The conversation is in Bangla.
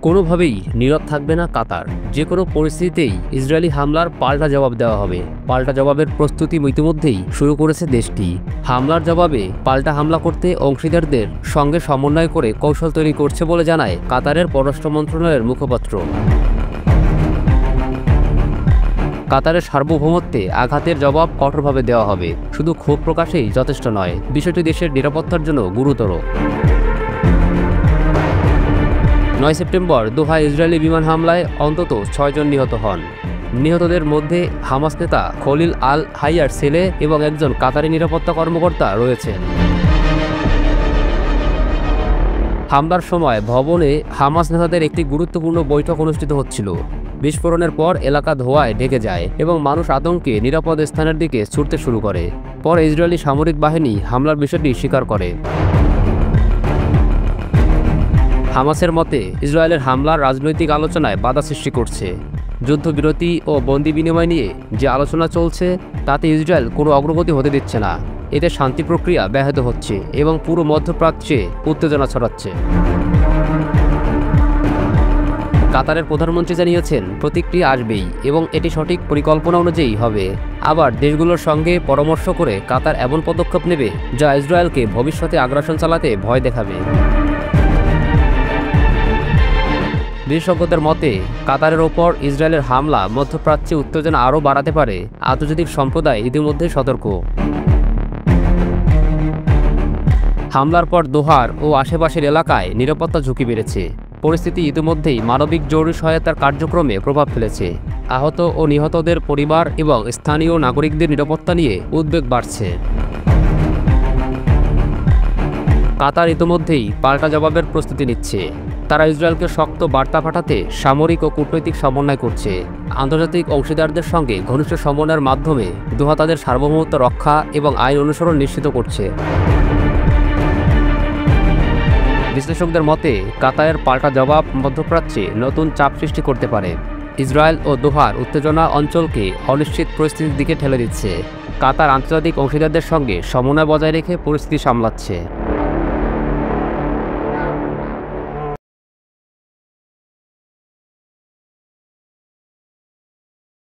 কোনোভাবেই নীরব থাকবে না কাতার। যে কোনো পরিস্থিতিতেই ইসরায়েলি হামলার পাল্টা জবাব দেওয়া হবে। পাল্টা জবাবের প্রস্তুতি ইতিমধ্যেই শুরু করেছে দেশটি। হামলার জবাবে পাল্টা হামলা করতে অংশীদারদের সঙ্গে সমন্বয় করে কৌশল তৈরি করছে বলে জানায় কাতারের পররাষ্ট্র মন্ত্রণালয়ের মুখপাত্র। কাতারের সার্বভৌমত্বে আঘাতের জবাব কঠোরভাবে দেওয়া হবে। শুধু ক্ষোভ প্রকাশেই যথেষ্ট নয়, বিষয়টি দেশের নিরাপত্তার জন্য গুরুতর। 9 সেপ্টেম্বর দোহায় ইসরায়েলি বিমান হামলায় অন্তত 6 জন নিহত হন। নিহতদের মধ্যে হামাস নেতা খলিল আল হাইয়ার ছেলে এবং একজন কাতারি নিরাপত্তা কর্মকর্তা রয়েছেন। হামলার সময় ভবনে হামাস নেতাদের একটি গুরুত্বপূর্ণ বৈঠক অনুষ্ঠিত হচ্ছিল। বিস্ফোরণের পর এলাকা ধোঁয়ায় ঢেকে যায় এবং মানুষ আতঙ্কে নিরাপদ স্থানের দিকে ছুটতে শুরু করে। পরে ইসরায়েলি সামরিক বাহিনী হামলার বিষয়টি স্বীকার করে। হামাসের মতে ইসরায়েলের হামলার রাজনৈতিক আলোচনায় বাধা সৃষ্টি করছে। যুদ্ধবিরতি ও বন্দি বিনিময় নিয়ে যে আলোচনা চলছে তাতে ইসরায়েল কোনো অগ্রগতি হতে দিচ্ছে না। এতে শান্তি প্রক্রিয়া ব্যাহত হচ্ছে এবং পুরো মধ্যপ্রাচ্যে উত্তেজনা ছড়াচ্ছে। কাতারের প্রধানমন্ত্রী জানিয়েছেন প্রতিক্রিয়া আসবেই এবং এটি সঠিক পরিকল্পনা অনুযায়ী হবে। আবার দেশগুলোর সঙ্গে পরামর্শ করে কাতার এমন পদক্ষেপ নেবে যা ইসরায়েলকে ভবিষ্যতে আগ্রাসন চালাতে ভয় দেখাবে। বিশেষজ্ঞদের মতে কাতারের ওপর ইসরায়েলের হামলা মধ্যপ্রাচ্যে উত্তেজনা আরও বাড়াতে পারে। আন্তর্জাতিক সম্প্রদায় ইতিমধ্যে সতর্ক। হামলার পর দোহার ও আশেপাশের এলাকায় নিরাপত্তা ঝুঁকি বেড়েছে। পরিস্থিতি ইতিমধ্যেই মানবিক জরুরি সহায়তার কার্যক্রমে প্রভাব ফেলেছে। আহত ও নিহতদের পরিবার এবং স্থানীয় নাগরিকদের নিরাপত্তা নিয়ে উদ্বেগ বাড়ছে। কাতার ইতিমধ্যেই পাল্টা জবাবের প্রস্তুতি নিচ্ছে। তারা ইসরায়েলকে শক্ত বার্তা পাঠাতে সামরিক ও কূটনৈতিক সমন্বয় করছে। আন্তর্জাতিক অংশীদারদের সঙ্গে ঘনিষ্ঠ সমন্বয়ের মাধ্যমে দোহা তাদের সার্বভৌমত্ব রক্ষা এবং আইন অনুসরণ নিশ্চিত করছে। বিশ্লেষকদের মতে কাতারের পাল্টা জবাব মধ্যপ্রাচ্যে নতুন চাপ সৃষ্টি করতে পারে। ইসরায়েল ও দোহার উত্তেজনা অঞ্চলকে অনিশ্চিত পরিস্থিতির দিকে ঠেলে দিচ্ছে। কাতার আন্তর্জাতিক অংশীদারদের সঙ্গে সমন্বয় বজায় রেখে পরিস্থিতি সামলাচ্ছে।